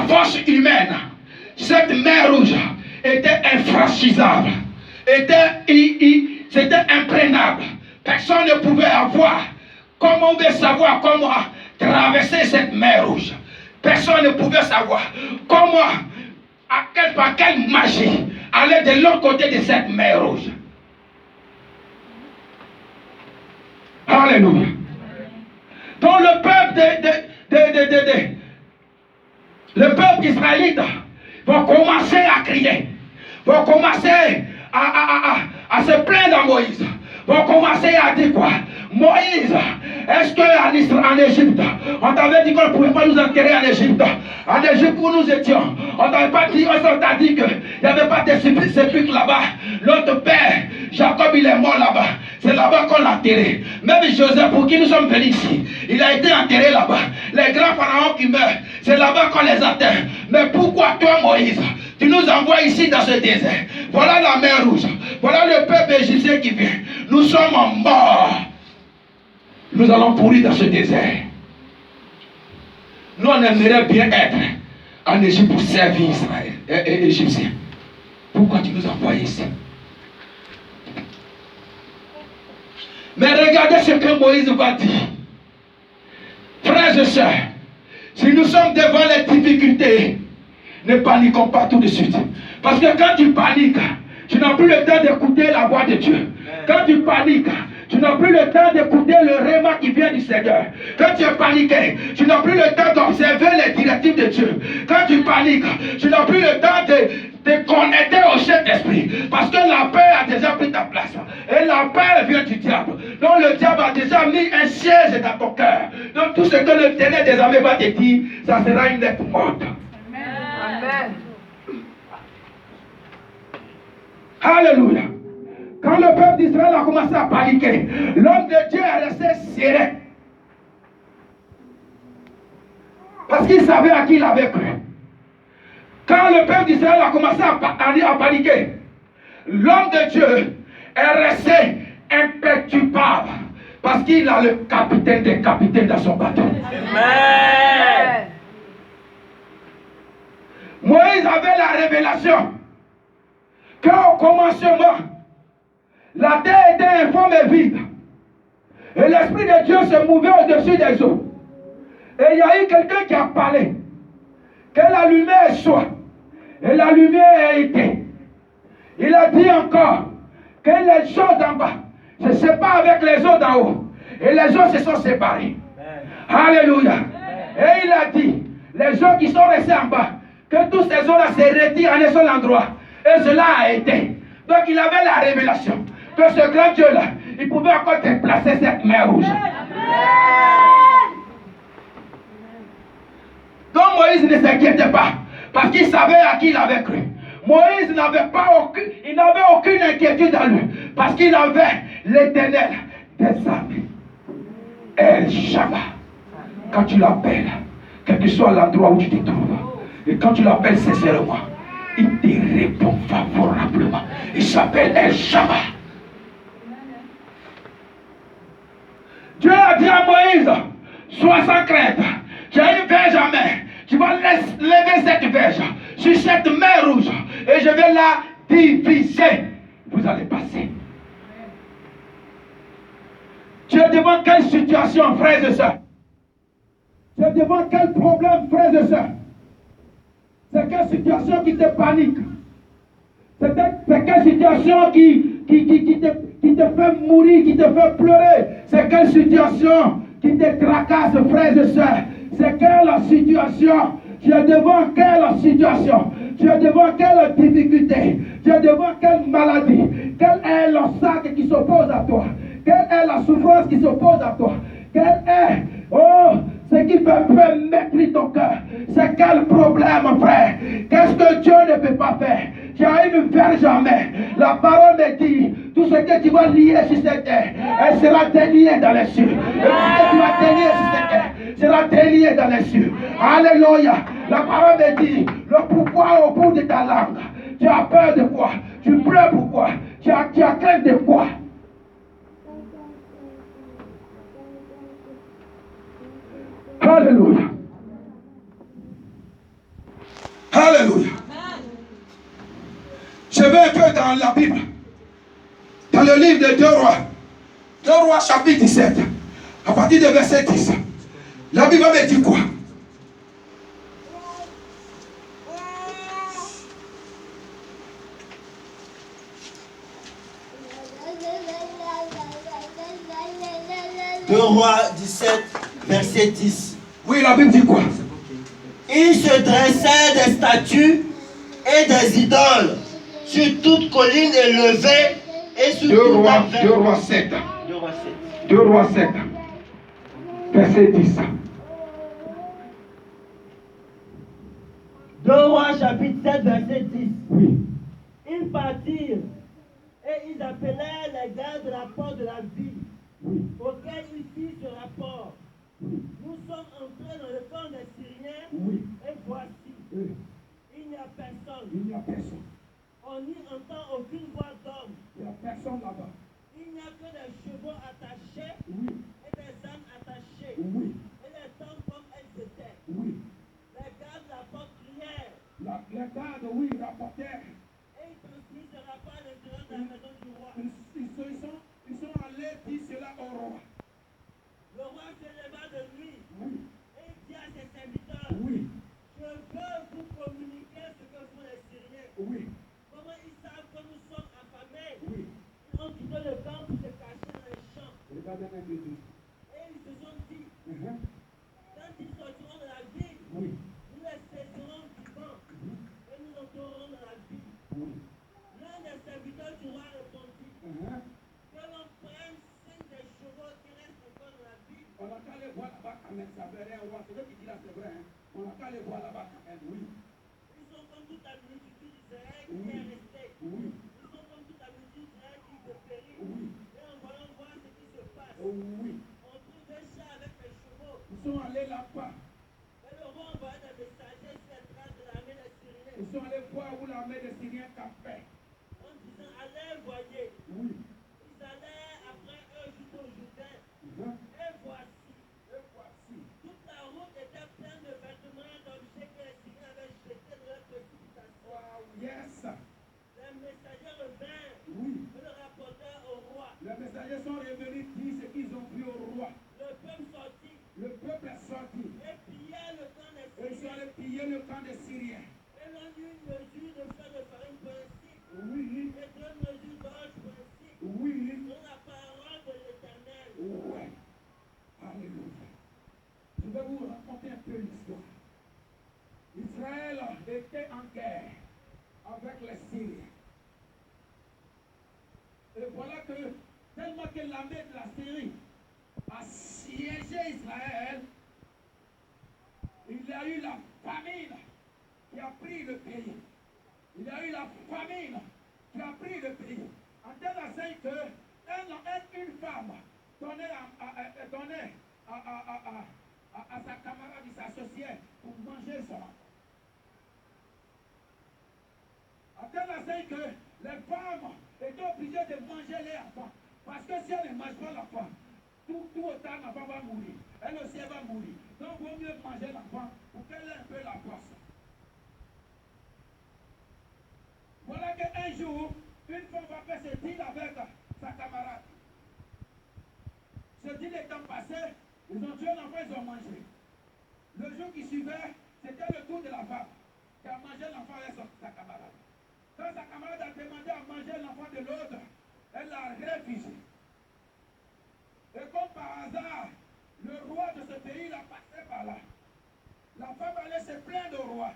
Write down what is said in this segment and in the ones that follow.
force humaine, cette mer rouge était infranchissable, c'était imprégnable. Personne ne pouvait avoir, comment on veut savoir comment traverser cette mer rouge. Personne ne pouvait savoir comment, par quelle magie, aller de l'autre côté de cette mer rouge. Alléluia. Donc le peuple israélite va commencer à crier, va commencer à se plaindre à Moïse, va commencer à dire quoi? Moïse, est-ce qu'en Égypte, on t'avait dit qu'on ne pouvait pas nous enterrer en Égypte? En Égypte où nous étions, on t'avait pas dit, on t'a dit qu'il n'y avait pas de sépulcre là-bas. Notre père, Jacob, il est mort là-bas. C'est là-bas qu'on l'a enterré. Même Joseph, pour qui nous sommes venus ici, il a été enterré là-bas. Les grands pharaons qui meurent, c'est là-bas qu'on les enterre. Mais pourquoi toi, Moïse, tu nous envoies ici dans ce désert? Voilà la mer rouge. Voilà le peuple égyptien qui vient. Nous sommes morts. Nous allons pourrir dans ce désert. Nous, on aimerait bien être en Égypte pour servir Israël et Égyptiens. Pourquoi tu nous envoies ici? Mais regardez ce que Moïse va dire. Frères et sœurs, si nous sommes devant les difficultés, ne paniquons pas tout de suite. Parce que quand tu paniques, tu n'as plus le temps d'écouter la voix de Dieu. Quand tu paniques, tu n'as plus le temps d'écouter le réma qui vient du Seigneur. Quand tu es paniqué, tu n'as plus le temps d'observer les directives de Dieu. Quand tu paniques, tu n'as plus le temps de connecter au Saint-Esprit. Parce que la peur a déjà pris ta place. Et la peur vient du diable. Donc le diable a déjà mis un siège dans ton cœur. Donc tout ce que le Seigneur des armées va te dire, ça sera une lettre morte. Amen. Alléluia. Quand le peuple d'Israël a commencé à paniquer, l'homme de Dieu est resté serré. Parce qu'il savait à qui il avait cru. Quand le peuple d'Israël a commencé à paniquer, l'homme de Dieu est resté imperturbable. Parce qu'il a le capitaine des capitaines dans son bateau. Amen. Moïse avait la révélation qu'au commencement, la terre était informe et vide. Et l'Esprit de Dieu se mouvait au-dessus des eaux. Et il y a eu quelqu'un qui a parlé. Que la lumière soit. Et la lumière a été. Il a dit encore que les eaux d'en bas se séparent avec les eaux d'en haut. Et les eaux se sont séparées. Alléluia. Et il a dit, les eaux qui sont restées en bas, que tous ces eaux-là se retirent en un seul endroit. Et cela a été. Donc il avait la révélation que ce grand Dieu-là, il pouvait encore déplacer cette mer rouge. Donc Moïse ne s'inquiétait pas, parce qu'il savait à qui il avait cru. Moïse n'avait aucune inquiétude en lui, parce qu'il avait l'Éternel des armées. El Shaddai. Quand tu l'appelles, quel que soit l'endroit où tu te trouves, et quand tu l'appelles sincèrement, il te répond favorablement. Il s'appelle El Shaddai. Dieu a dit à Moïse, sois sans crainte, tu as une verge en main, tu vas lever cette verge sur cette mer rouge et je vais la diviser. Vous allez passer. Tu es devant quelle situation, frères et sœurs? Tu es devant quel problème, frères et sœurs? C'est quelle situation qui te panique? C'est quelle situation qui te fait mourir, qui te fait pleurer? C'est quelle situation qui te tracasse, frères et sœurs? C'est quelle situation? Tu es devant quelle situation? Tu es devant quelle difficulté? Tu es devant quelle maladie? Quel est l'obstacle qui s'oppose à toi? Quelle est la souffrance qui s'oppose à toi? Quel est, ce qui peut mettre ton cœur? C'est quel problème, frère? Qu'est-ce que Dieu ne peut pas faire? Tu as une verge en main. La parole me dit, tout ce que tu vas lier sur cette terre, elle sera déliée dans les cieux. Et tout ce que tu vas délier sur cette terre sera délié dans les cieux. Alléluia. La parole me dit, le pourquoi au bout de ta langue. Tu as peur de quoi? Tu pleures pourquoi? Tu as crainte de quoi? Alléluia. dans la Bible, dans le livre de 2 Rois, 2 Rois chapitre 17, à partir de verset 10, la Bible me dit quoi? Deux Rois 17, verset 10. Oui, la Bible dit quoi? Il se dressait des statues et des idoles sur toute colline élevée et sur 2 toute Rois, montagne. 2 Rois 7. 2 Rois 7. 2 Rois 7, verset 10. 2 Rois chapitre 7, verset 10. Oui. Ils partirent et ils appelèrent les gardes de la porte de la ville, auxquels ils firent ce rapport. Nous sommes entrés dans le camp des Syriens, et voici, il n'y a personne. Il n'y a personne. On n'y entend aucune voix d'homme. Il n'y a personne là-bas. Il n'y a que des chevaux attachés et des ânes attachés. Oui. Et les tombes comme elles étaient. Oui. Les gardes de la porte crièrent. Les gardes, oui, rapportèrent. Et ils transmirent ce rapport à l'intérieur de la maison du roi. Ils sont allés dire cela au roi. Le roi se leva de nuit et dit à ses serviteurs, Oui. je veux vous communiquer ce que font les Syriens. Oui. Comment ils savent que nous sommes affamés? Oui. Ils ont quitté le camp pour se cacher dans les champs. Regardez un peu. Et ils se sont dit, Uh-huh. quand ils sortiront de la ville, Oui. nous les saisirons vivants et nous entrerons dans la ville. Oui. L'un des serviteurs du roi répondit, Uh-huh. que l'on prenne 5 des chevaux qui restent encore dans la ville. On n'a qu'à les voir là-bas quand même, ça veut rien voir. C'est eux qui disent là, c'est vrai. Hein? On n'a qu'à les voir là-bas quand même, oui. Ils sont comme toute la multitude d'Israël qui Oui. est restée. Oui. Ils sont comme toute la multitude d'Israël qui se périt. Oui. Et en voyant voir ce qui se passe, Oh, oui. on trouve des chats avec des chevaux. Ils sont allés là-bas. Et le roi envoya des messagers sur les traces de l'armée des Syriens, Ils sont allés voir où l'armée des Syriens campait. en disant, allez, voyez. Oui. Ils allaient après eux jusqu'au Jourdain. Uh-huh. Et voici, Voici. toute la route était pleine de vêtements et d'objets que les Syriens avaient jetés de leur précipitation. Wow, yes. Les messagers revinrent Oui. et le rapportèrent au roi. Les messagers sont revenus dire ce qu'ils ont vu au roi. Le peuple sortit Le peuple est sorti. et pillait le camp des Et ils sont Syriens. allés piller le camp des Syriens. Et l'on eut une mesure de fleur de farine pour un cycle Oui. et 2 mesures d'orge pour un cycle, Oui. selon la parole de l'Éternel. Ouais. Alléluia. Je vais vous raconter un peu l'histoire. Israël était en guerre avec les Syriens. Et voilà que, tellement que l'armée de la Syrie a siégé Israël, il y a eu la famine qui a pris le pays. Il y a eu la famine qui a pris le pays. En tel enseigne que une femme donnait à sa camarade, il s'associait pour manger son enfant. En tel enseigne que les femmes étaient obligées de manger les enfants. Parce que si elles ne mangent pas l'enfant, tout autant l'enfant va mourir. Elle aussi elle va mourir. Donc il vaut mieux manger l'enfant pour qu'elle ait un peu la force. Voilà qu'un jour, une femme va faire ce deal avec sa camarade. Ce deal étant passé, ils ont tué l'enfant, ils ont mangé. Le jour qui suivait, c'était le tour de la femme qui a mangé l'enfant avec sa camarade. Quand sa camarade a demandé à manger l'enfant de l'autre, elle l'a refusé. Et comme par hasard, le roi de ce pays l'a passé par là. La femme allait se plaindre au roi.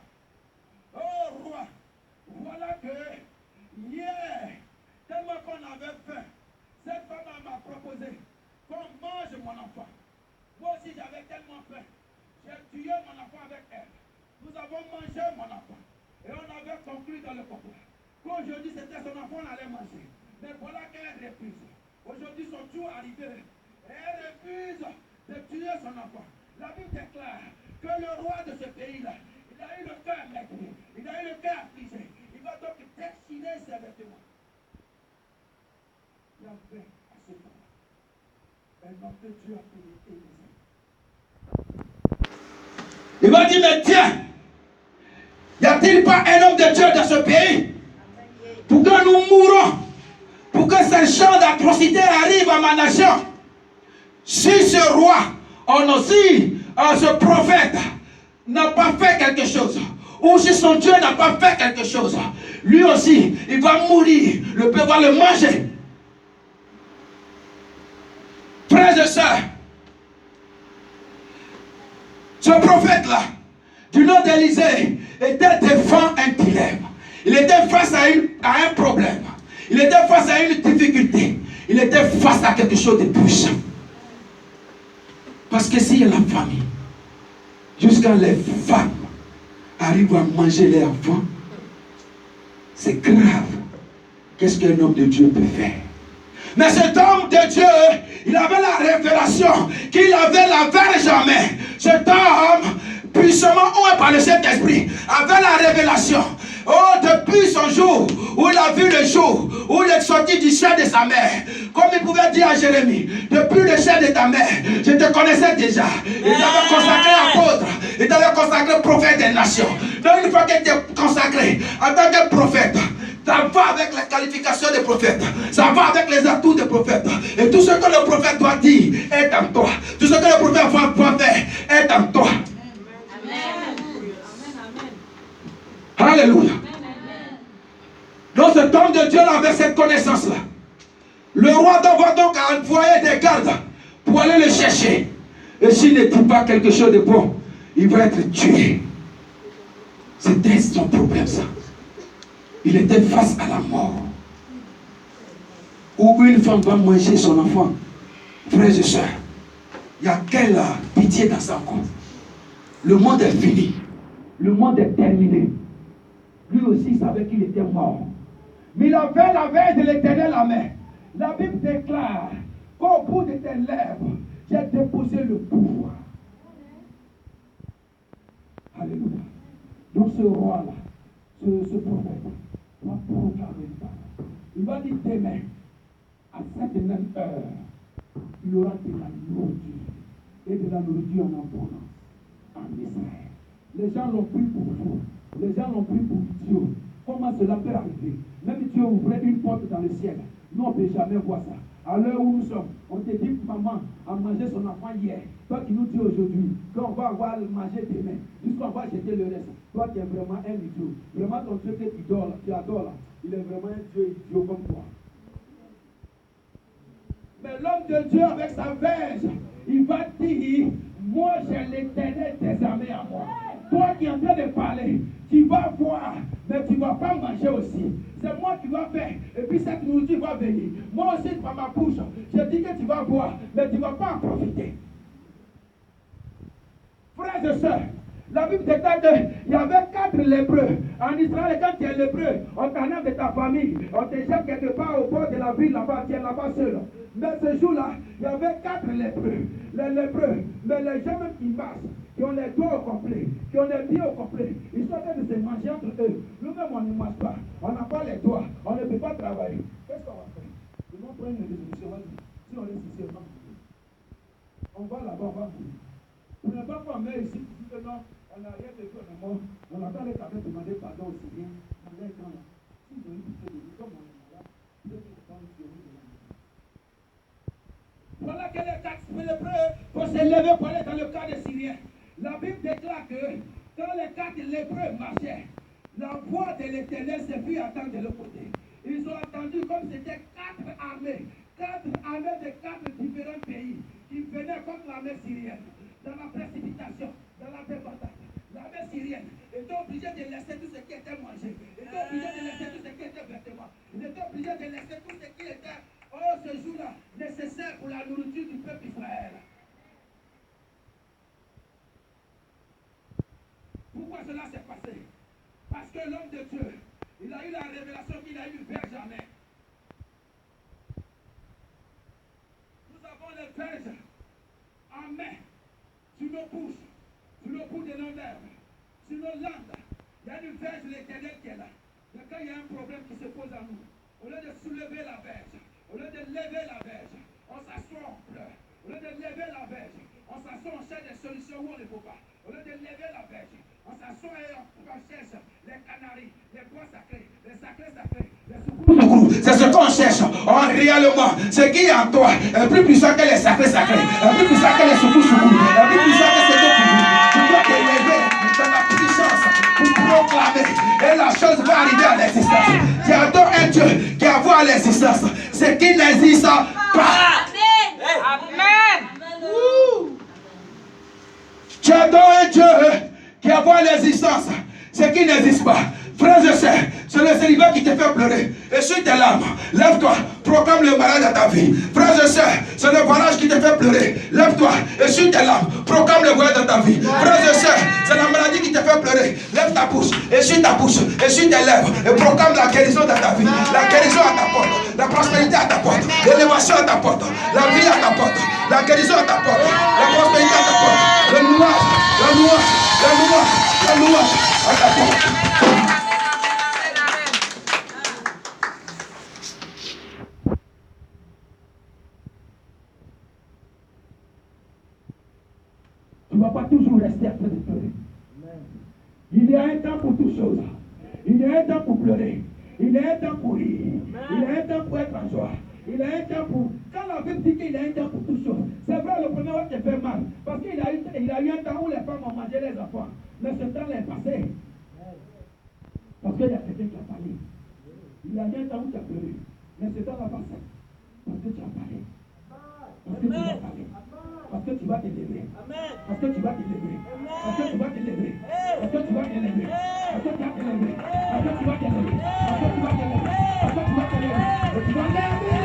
Oh roi, voilà que hier, tellement qu'on avait faim, cette femme m'a proposé qu'on mange mon enfant. Moi aussi j'avais tellement faim. J'ai tué mon enfant avec elle. Nous avons mangé mon enfant. Et on avait conclu dans le couple qu'aujourd'hui c'était son enfant, on allait manger. Mais voilà qu'elle refuse. Aujourd'hui son tour arrivé. Et elle refuse de tuer son enfant. La Bible déclare que le roi de ce pays-là, il a eu le cœur maigri, il a eu le cœur affligé. Il va donc déchirer ses vêtements. Il y avait à ce moment un homme de Dieu appelé Élisée. Il va dire, mais tiens, y a-t-il pas un homme de Dieu dans ce pays? pour que nous mourons, pour que ce genre d'atrocité arrive à ma nation. Si ce roi, ce prophète n'a pas fait quelque chose, ou si son Dieu n'a pas fait quelque chose, lui aussi, il va mourir, le peuple va le manger. Frères et sœurs, ce prophète-là, du nom d'Élisée, était devant un dilemme. Il était face à un problème. Il était face à une difficulté. Il était face à quelque chose de puissant. Parce que s'il y a la famille, jusqu'à les femmes arrivent à manger leurs enfants, c'est grave. Qu'est-ce qu'un homme de Dieu peut faire? Mais cet homme de Dieu, il avait la révélation qu'il avait la vers jamais. Cet homme, puissamment oué par le Saint-Esprit, avait la révélation. Oh, depuis son jour où il a vu le jour où il est sorti du sein de sa mère, comme il pouvait dire à Jérémie, depuis le sein de ta mère, je te connaissais déjà. Il t'avait consacré apôtre, il t'avait consacré prophète des nations. Donc une fois qu'il était consacré en tant que prophète, ça va avec la qualification des prophètes. Ça va avec les atouts des prophètes. Et tout ce que le prophète doit dire est en toi. Tout ce que le prophète va faire est en toi. Alléluia. Donc cet homme de Dieu avait cette connaissance-là. Le roi doit donc envoyer des gardes pour aller le chercher. Et s'il ne dit pas quelque chose de bon, il va être tué. C'était son problème, ça. Il était face à la mort. Où une femme va manger son enfant. Frères et sœurs, il y a quelle pitié dans son corps. Le monde est fini. Le monde est terminé. Lui aussi savait qu'il était mort. Mais il avait la veille de l'Éternel à main. La Bible déclare qu'au bout de tes lèvres, j'ai déposé le pouvoir. Alléluia. Donc ce roi-là, ce prophète, va proclamer une parole. Il va dire demain, à cette même heure, il y aura de la nourriture. Et de la nourriture en abondance en Israël. Les gens l'ont pris pour fou. Les gens l'ont pris pour idiot. Comment cela peut arriver? Même Dieu ouvrait une porte dans le ciel. Nous, on ne peut jamais voir ça. À l'heure où nous sommes, on te dit que maman a mangé son enfant hier. Toi qui nous dis aujourd'hui qu'on va avoir mangé demain, jusqu'on va jeter le reste. Toi, tu es vraiment un idiot. Vraiment, ton Dieu que tu adores là, il est vraiment un Dieu idiot comme toi. Mais l'homme de Dieu, avec sa verge, il va dire, moi j'ai l'Éternel des armées à moi. Toi qui es en train de parler, tu vas voir, mais tu ne vas pas manger aussi. C'est moi qui vais faire. Et puis cette nourriture va venir. Moi aussi, par ma bouche, je dis que tu vas boire, mais tu ne vas pas en profiter. Frères et sœurs, la Bible déclare qu'il y avait 4 lépreux. En Israël, quand tu es lépreux, on t'enlève de ta famille. On te jette quelque part au bord de la ville là-bas, tu es là-bas seul. Mais ce jour-là, il y avait 4 lépreux. Les lépreux, mais les gens même qui marchent, qui ont les doigts au complet, qui ont les pieds au complet, ils sont en train de se manger entre eux. Nous-mêmes, on ne mange pas. On n'a pas les doigts. On ne peut pas travailler. Qu'est-ce qu'on va faire? Ils vont prendre une résolution. Si on reste ici, on va mourir. On va là-bas, on va mourir. Vous n'avez pas qu'on met ici, vous dites que non, on n'a rien de fait, on est mort. On attend les cadeaux demander pardon aux Syriens. On est dans là. Si vous avez une pitié de nous, comme on est malade, vous êtes dans le Syrie de la vie. Voilà que les 4 lépreux pour se lever pour aller dans le camp des Syriens. La Bible déclare que quand les 4 lépreux marchaient, la voix de l'Éternel s'est fait entendre de l'autre côté. Ils ont entendu comme c'était 4 armées. 4 armées de 4 différents pays qui venaient contre l'armée syrienne. Dans la précipitation, dans la débandade, l'armée syrienne était obligée de laisser tout ce qui était mangé. Ils étaient obligés de laisser tout ce qui était vêtements. Ils étaient obligés de laisser tout ce qui était, ce jour-là, nécessaire pour la nourriture du peuple d'Israël. Pourquoi cela s'est passé? Parce que l'homme de Dieu, il a eu la révélation qu'il a eu vers jamais. Nous avons les verges en main. Sur nos bouches, sur nos bouts de nos lèvres, sur nos langues, il y a une verge de l'Éternel qui est là. Mais quand il y a un problème qui se pose à nous, au lieu de soulever la verge, au lieu de lever la verge, on s'assoit, on pleure. Au lieu de lever la verge, on s'assoit, on cherche des solutions où on ne peut pas. Au lieu de lever la verge, on s'assoit et on cherche les canaries, les bois sacrés, les sacrés, les tout. C'est ce qu'on cherche. Oh, réellement, ce qui est en toi est plus puissant que les sacrés sacrés, est plus puissant que les soukous soukous, est plus puissant que ce que tu veux. Tu dois t'élever dans la puissance pour proclamer. Et la chose va arriver à l'existence. Tu adores un Dieu qui a voix à l'existence. Ce qui n'existe pas. Amen. Tu adores un Dieu qui a voix à l'existence. Ce qui n'existe pas. Frères et sœurs, c'est le célibat qui te fait pleurer. Essuie tes larmes. Lève-toi. Proclame le mariage à ta vie. Frères et sœurs, c'est le mariage qui te fait pleurer. Lève-toi. Essuie tes larmes. Proclame le voyage de ta vie. Frères et sœurs, c'est la maladie qui te fait pleurer. Lève ta bouche. Essuie ta bouche. Essuie tes lèvres. Et proclame la guérison dans ta vie. La guérison à ta porte. La prospérité à ta porte. L'élévation à ta porte. La vie à ta porte. La guérison à ta porte. La prospérité à ta porte. Le louage. La louage. La louage. La louage à ta porte. Tu ne vas pas toujours rester à train de pleurer. Il y a un temps pour toutes choses. Il y a un temps pour pleurer. Il y a un temps pour rire. Il y a un temps pour être en joie. Il y a un temps pour... Quand la Bible dit qu'il y a un temps pour toutes choses, c'est vrai, le premier te fait mal. Parce qu'il a eu un temps où les femmes ont mangé les enfants. Mais ce temps est passé. Parce qu'il y a quelqu'un qui a parlé. Il y a eu un temps où tu as pleuré. Mais ce temps est passé. Parce que tu as parlé. Parce que tu vas parler. Parce que tu vas t'élever. Parce que tu vas t'élever. Parce que tu vas t'élever. Parce que tu vas t'élever. Parce que tu vas t'élever. Parce que tu vas t'élever. Parce que tu vas t'élever. Parce que tu vas t'élever. Et tu vas l'élever.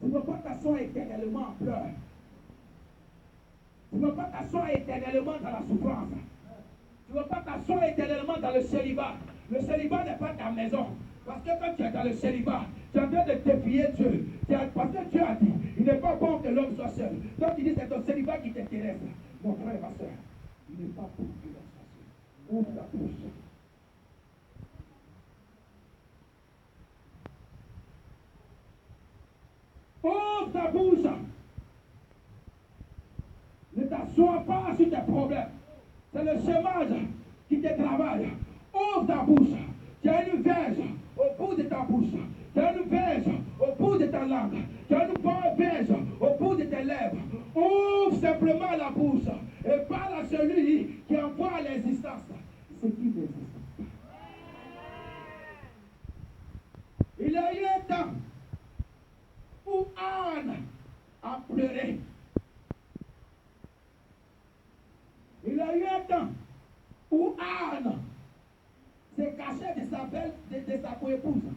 Tu ne veux pas t'asseoir éternellement en pleurs. Tu ne veux pas t'asseoir éternellement dans la souffrance. Tu ne veux pas t'asseoir éternellement dans le célibat. Le célibat n'est pas ta maison. Parce que quand tu es dans le célibat, tu es en train de défier Dieu. Parce que Dieu a dit, il n'est pas bon que l'homme soit seul. Donc il dit, c'est ton célibat qui t'intéresse. Mon frère et ma soeur, il n'est pas bon que l'homme soit seul. Ouvre ta bouche. Ouvre ta bouche. Ne t'assois pas sur tes problèmes. C'est le chômage qui te travaille. Ouvre ta bouche. Tu as une verge au bout de ta bouche. Tu as une verge au bout de ta langue. Tu as une verge au bout de tes lèvres. Ouvre simplement la bouche et parle à celui qui envoie à l'existence ce qui n'existe pas. Il y a eu un temps où Anne a pleuré. Il y a eu un temps où Anne s'est cachée de sa coépouse.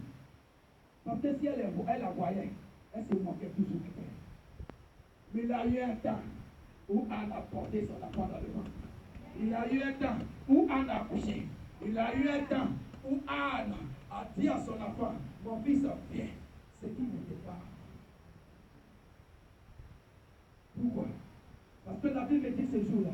Parce que si elle la voyait, elle se moquait toujours d'elle. Mais il y a eu un temps où Anne a porté son enfant dans le ventre. Il y a eu un temps où Anne a accouché. Il y a eu un temps où Anne a dit à son enfant, mon fils, viens. Ce qui n'était pas. Pourquoi? Parce que la Bible dit ce jour-là,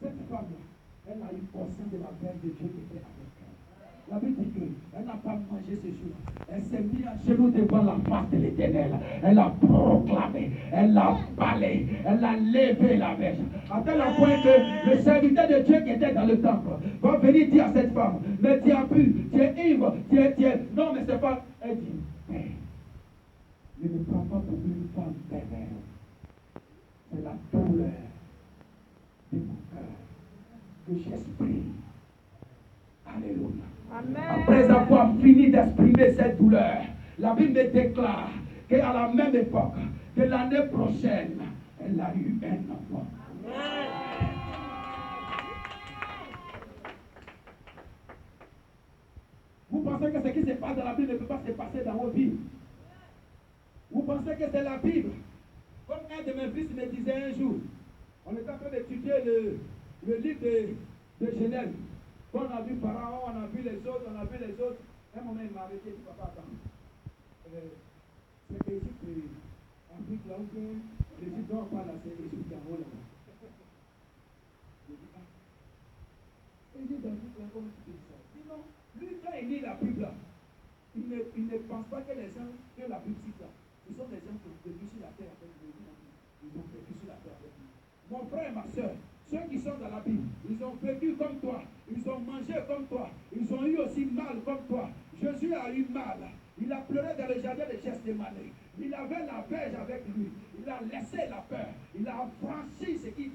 cette femme-là, elle a eu conscience de la verre de Dieu qui était avec elle. La Bible dit qu'elle n'a pas mangé ce jour. Elle s'est mise à genoux devant la face de l'Éternel. Elle a proclamé, elle a parlé, elle a levé la verge. À tel point que le serviteur de Dieu qui était dans le temple va venir dire à cette femme, mais tu as bu, tu es ivre, tu es... Non, mais c'est pas... Elle dit, mais je ne prends pas pour une femme perverse. C'est la douleur de mon cœur que j'exprime. Alléluia. Amen. Après avoir fini d'exprimer cette douleur, la Bible me déclare qu'à la même époque, de l'année prochaine, elle a eu un enfant. Amen. Vous pensez que ce qui se passe dans la Bible ne peut pas se passer dans vos vies? Vous pensez que c'est la Bible? Comme un de mes fils me disait un jour, on était en train d'étudier le livre de Genèse. Quand on a vu Pharaon, on a vu les autres, Un moment, il m'a arrêté, il dit, papa, attends. C'est l'Égypte, Afrique, là, où l'Égypte, non, pas là, c'est l'Égypte en haut, là-bas. Je dis, Égypte, Afrique, là, comment tu dis ça? Il dit, non, lui, quand il lit la Bible, là, il ne pense pas que les gens, que la Bible cite là, ce sont des gens qui ont vécu sur la terre avec lui. Ils ont vécu sur la terre avec lui. Mon frère et ma soeur, Ceux qui sont dans la Bible, ils ont vécu comme toi, ils ont mangé comme toi, ils ont eu aussi mal comme toi. Jésus a eu mal. Il a pleuré dans le jardin de Gethsémani. Il avait la verge avec lui. Il a laissé la peur. Il a franchi ce qui